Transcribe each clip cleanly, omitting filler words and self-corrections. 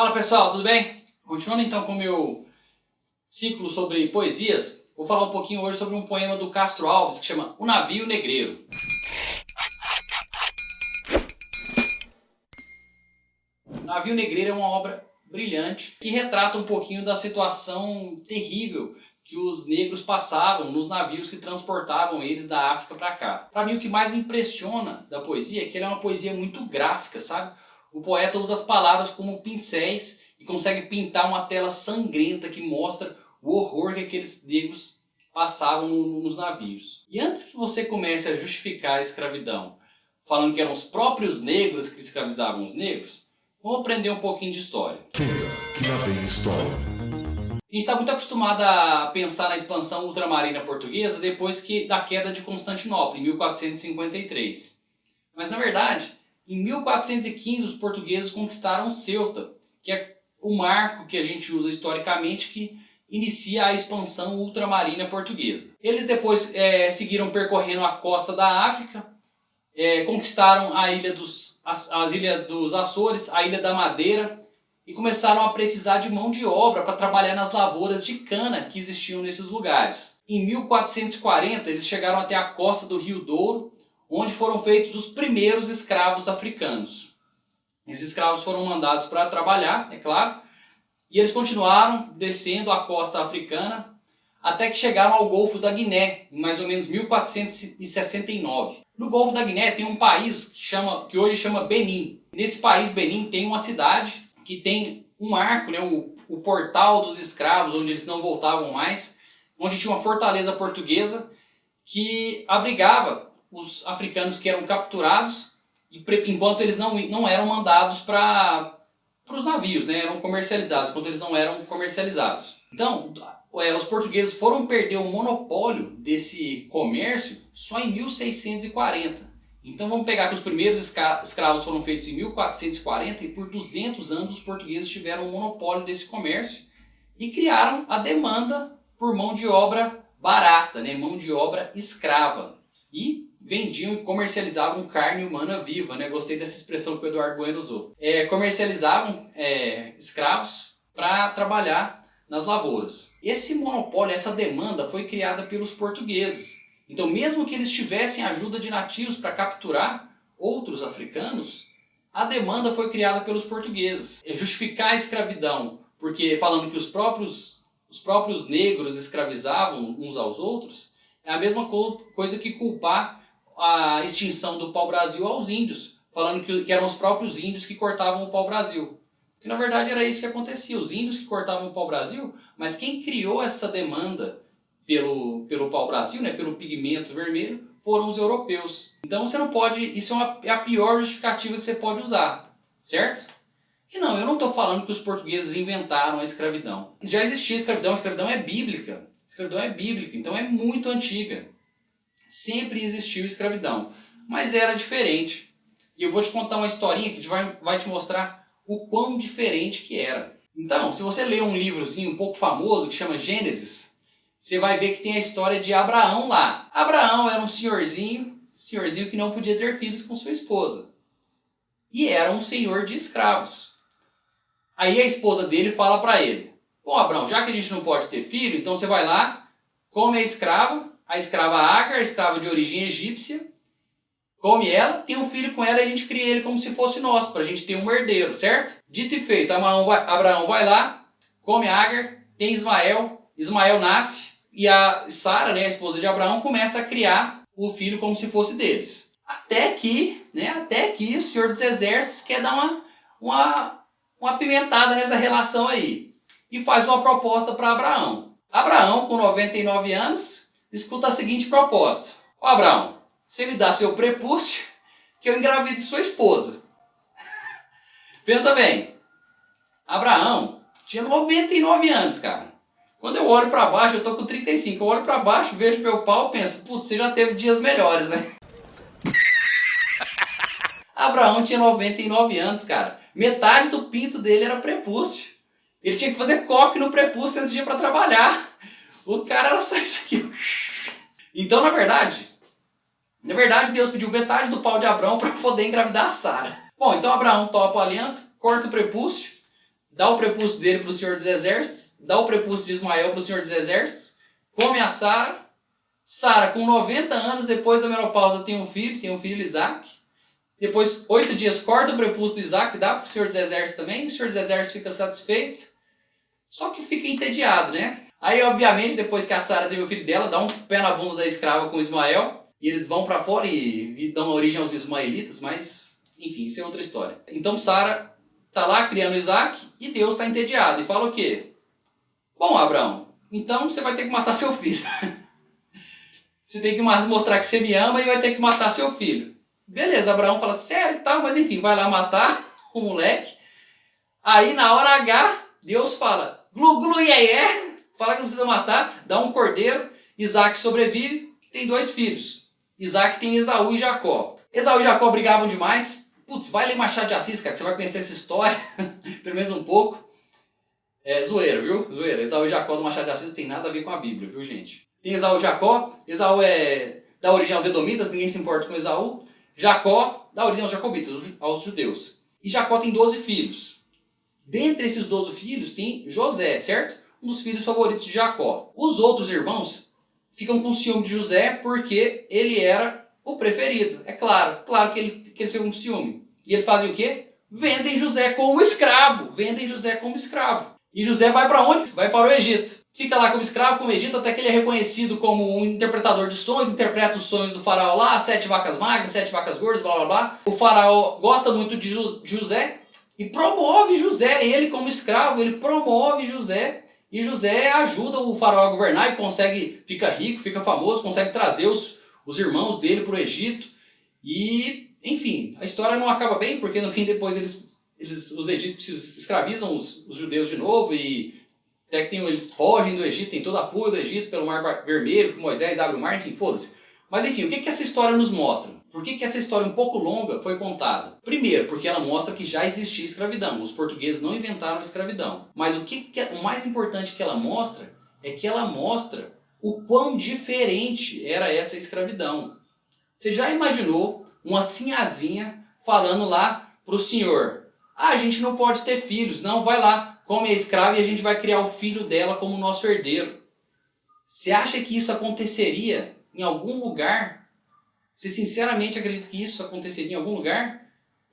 Fala pessoal, tudo bem? Continuando então com o meu ciclo sobre poesias, vou falar um pouquinho hoje sobre um poema do Castro Alves que chama O Navio Negreiro. O Navio Negreiro é uma obra brilhante que retrata um pouquinho da situação terrível que os negros passavam nos navios que transportavam eles da África para cá. Para mim o que mais me impressiona da poesia é que ela é uma poesia muito gráfica, sabe? O poeta usa as palavras como pincéis e consegue pintar uma tela sangrenta que mostra o horror que aqueles negros passavam nos navios. E antes que você comece a justificar a escravidão, falando que eram os próprios negros que escravizavam os negros, vamos aprender um pouquinho de história. Que lá vem história. A gente está muito acostumado a pensar na expansão ultramarina portuguesa depois da queda de Constantinopla, em 1453. Mas na verdade, em 1415 os portugueses conquistaram Ceuta, que é o marco que a gente usa historicamente que inicia a expansão ultramarina portuguesa. Eles depois seguiram percorrendo a costa da África, conquistaram as ilhas dos Açores, a Ilha da Madeira, e começaram a precisar de mão de obra para trabalhar nas lavouras de cana que existiam nesses lugares. Em 1440 eles chegaram até a costa do Rio Douro, onde foram feitos os primeiros escravos africanos. Esses escravos foram mandados para trabalhar, é claro, e eles continuaram descendo a costa africana até que chegaram ao Golfo da Guiné, em mais ou menos 1469. No Golfo da Guiné tem um país que hoje chama Benin. Nesse país, Benin, tem uma cidade que tem um arco, né, o portal dos escravos, onde eles não voltavam mais, onde tinha uma fortaleza portuguesa que abrigava os africanos que eram capturados, enquanto eles não eram mandados para os navios, né, eram comercializados, enquanto eles não eram comercializados. Então, os portugueses foram perder o monopólio desse comércio só em 1640. Então vamos pegar que os primeiros escravos foram feitos em 1440 e por 200 anos os portugueses tiveram o monopólio desse comércio e criaram a demanda por mão de obra barata, né, mão de obra escrava. E vendiam e comercializavam carne humana viva, né? Gostei dessa expressão que o Eduardo Bueno usou. Comercializavam escravos para trabalhar nas lavouras. Esse monopólio, essa demanda foi criada pelos portugueses. Então, mesmo que eles tivessem ajuda de nativos para capturar outros africanos, a demanda foi criada pelos portugueses. Justificar a escravidão, porque falando que os próprios negros escravizavam uns aos outros, é a mesma coisa que culpar a extinção do pau-brasil aos índios, falando que eram os próprios índios que cortavam o pau-brasil. Porque na verdade era isso que acontecia, os índios que cortavam o pau-brasil, mas quem criou essa demanda pelo pau-brasil, né, pelo pigmento vermelho, foram os europeus. Então você não pode, isso é a pior justificativa que você pode usar, certo? E não, eu não estou falando que os portugueses inventaram a escravidão. Já existia a escravidão é bíblica. A escravidão é bíblica, então é muito antiga. Sempre existiu escravidão, mas era diferente. E eu vou te contar uma historinha que vai te mostrar o quão diferente que era. Então, se você ler um livrozinho um pouco famoso que chama Gênesis, você vai ver que tem a história de Abraão lá. Abraão era um senhorzinho que não podia ter filhos com sua esposa. E era um senhor de escravos. Aí a esposa dele fala para ele: bom, Abraão, já que a gente não pode ter filho, então você vai lá, come a escrava Agar, a escrava de origem egípcia, come ela, tem um filho com ela e a gente cria ele como se fosse nosso, para a gente ter um herdeiro, certo? Dito e feito, Abraão vai lá, come Agar, tem Ismael nasce, e a Sara, né, a esposa de Abraão, começa a criar o filho como se fosse deles. Até que o Senhor dos Exércitos quer dar uma pimentada nessa relação aí. E faz uma proposta para Abraão. Abraão, com 99 anos, escuta a seguinte proposta: ó Abraão, você me dá seu prepúcio que eu engravido sua esposa. Pensa bem, Abraão tinha 99 anos, cara. Quando eu olho para baixo, eu tô com 35, eu olho para baixo, vejo meu pau e penso: putz, você já teve dias melhores, né? Abraão tinha 99 anos, cara. Metade do pinto dele era prepúcio. Ele tinha que fazer coque no prepúcio antes de ir para trabalhar. O cara era só isso aqui. Então, na verdade, Deus pediu metade do pau de Abraão para poder engravidar a Sara. Bom, então Abraão topa a aliança, corta o prepúcio, dá o prepúcio dele para o Senhor dos Exércitos, dá o prepúcio de Ismael para o Senhor dos Exércitos, come a Sara. Sara, com 90 anos, depois da menopausa, tem um filho Isaac. Depois, 8 dias, corta o prepúcio do Isaac, dá para o Senhor dos Exércitos também. O Senhor dos Exércitos fica satisfeito, só que fica entediado, né? Aí, obviamente, depois que a Sara teve o filho dela, dá um pé na bunda da escrava com Ismael, e eles vão para fora e dão origem aos ismaelitas, mas, enfim, isso é outra história. Então, Sara está lá criando Isaac, e Deus está entediado, e fala o quê? Bom, Abraão, então você vai ter que matar seu filho. Você tem que mostrar que você me ama e vai ter que matar seu filho. Beleza, Abraão fala, sério e tal, mas enfim, vai lá matar o moleque. Aí na hora H, Deus fala, glu glu iê, fala que não precisa matar, dá um cordeiro, Isaac sobrevive, tem 2 filhos. Isaac tem Esaú e Jacó. Esaú e Jacó brigavam demais. Putz, vai ler Machado de Assis, cara, que você vai conhecer essa história, pelo menos um pouco. É zoeira, viu? Zoeira. Esaú e Jacó do Machado de Assis não tem nada a ver com a Bíblia, viu, gente? Tem Esaú e Jacó. Esaú dá origem aos edomitas, ninguém se importa com Esaú. Jacó dá origem aos jacobitas, aos judeus. E Jacó tem 12 filhos. Dentre esses 12 filhos tem José, certo? Um dos filhos favoritos de Jacó. Os outros irmãos ficam com ciúme de José porque ele era o preferido. É claro que eles ficam com ciúme. E eles fazem o quê? Vendem José como escravo. E José vai para onde? Vai para o Egito. Fica lá como escravo, como Egito, até que ele é reconhecido como um interpretador de sonhos, interpreta os sonhos do faraó lá, 7 vacas magras, 7 vacas gordas, blá blá blá. O faraó gosta muito de José e promove José, ele como escravo, ele promove José. E José ajuda o faraó a governar e consegue, fica rico, fica famoso, consegue trazer os irmãos dele para o Egito. E, enfim, a história não acaba bem, porque no fim depois os egípcios escravizam os judeus de novo e até que eles fogem do Egito, tem toda a fuga do Egito pelo Mar Vermelho, que Moisés abre o mar, enfim, foda-se. Mas enfim, o que essa história nos mostra? Por que essa história um pouco longa foi contada? Primeiro, porque ela mostra que já existia escravidão. Os portugueses não inventaram a escravidão. Mas o mais importante que ela mostra é que ela mostra o quão diferente era essa escravidão. Você já imaginou uma sinhazinha falando lá pro senhor: a gente não pode ter filhos, não, vai lá. Come a escrava e a gente vai criar o filho dela como nosso herdeiro. Você acha que isso aconteceria em algum lugar? Você sinceramente acredita que isso aconteceria em algum lugar?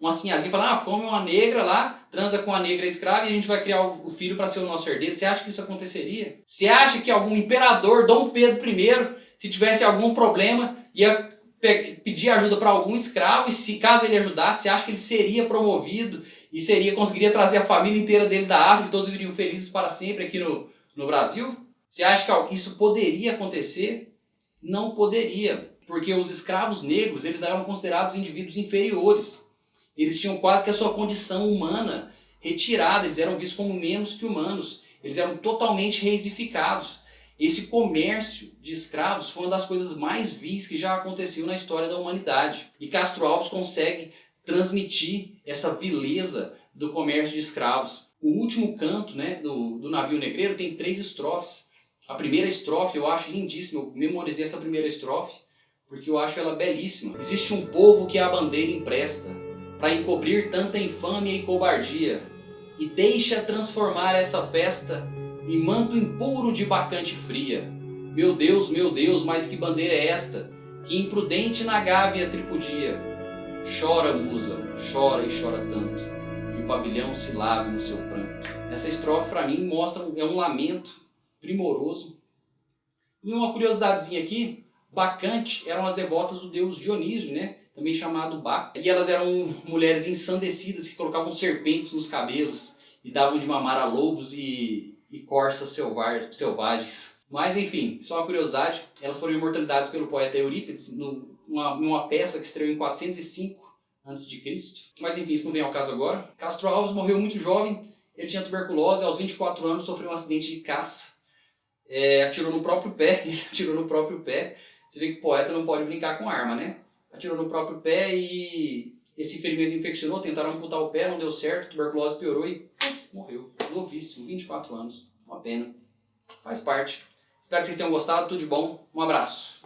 Uma sinhazinha falando, come uma negra lá, transa com a negra escrava e a gente vai criar o filho para ser o nosso herdeiro. Você acha que isso aconteceria? Você acha que algum imperador, Dom Pedro I, se tivesse algum problema, ia pedir ajuda para algum escravo e se caso ele ajudasse, você acha que ele seria promovido e conseguiria trazer a família inteira dele da África e todos viriam felizes para sempre aqui no Brasil? Você acha que isso poderia acontecer? Não poderia, porque os escravos negros eles eram considerados indivíduos inferiores. Eles tinham quase que a sua condição humana retirada, eles eram vistos como menos que humanos, eles eram totalmente reizificados. Esse comércio de escravos foi uma das coisas mais vis que já aconteceu na história da humanidade. E Castro Alves consegue transmitir essa vileza do comércio de escravos. O último canto, né, do Navio Negreiro tem 3 estrofes. A primeira estrofe eu acho lindíssima, eu memorizei essa primeira estrofe porque eu acho ela belíssima. Existe um povo que a bandeira empresta para encobrir tanta infâmia e cobardia e deixa transformar essa festa em manto impuro de bacante fria. Meu Deus, mas que bandeira é esta que imprudente na gávea tripudia? Chora, musa, chora e chora tanto, e o pavilhão se lave no seu pranto. Essa estrofe para mim mostra um lamento primoroso. E uma curiosidadezinha aqui, Bacante eram as devotas do deus Dionísio, né? Também chamado Baco. E elas eram mulheres ensandecidas que colocavam serpentes nos cabelos e davam de mamar a lobos e corças selvagens. Mas enfim, só uma curiosidade, elas foram imortalizadas pelo poeta Eurípides numa peça que estreou em 405 a.C. Mas enfim, isso não vem ao caso agora. Castro Alves morreu muito jovem, ele tinha tuberculose, aos 24 anos sofreu um acidente de caça. Atirou no próprio pé, Você vê que o poeta não pode brincar com arma, né? Atirou no próprio pé e esse ferimento infeccionou, tentaram amputar o pé, não deu certo, a tuberculose piorou e morreu. Novíssimo, 24 anos. Uma pena. Faz parte. Espero que vocês tenham gostado, tudo de bom. Um abraço.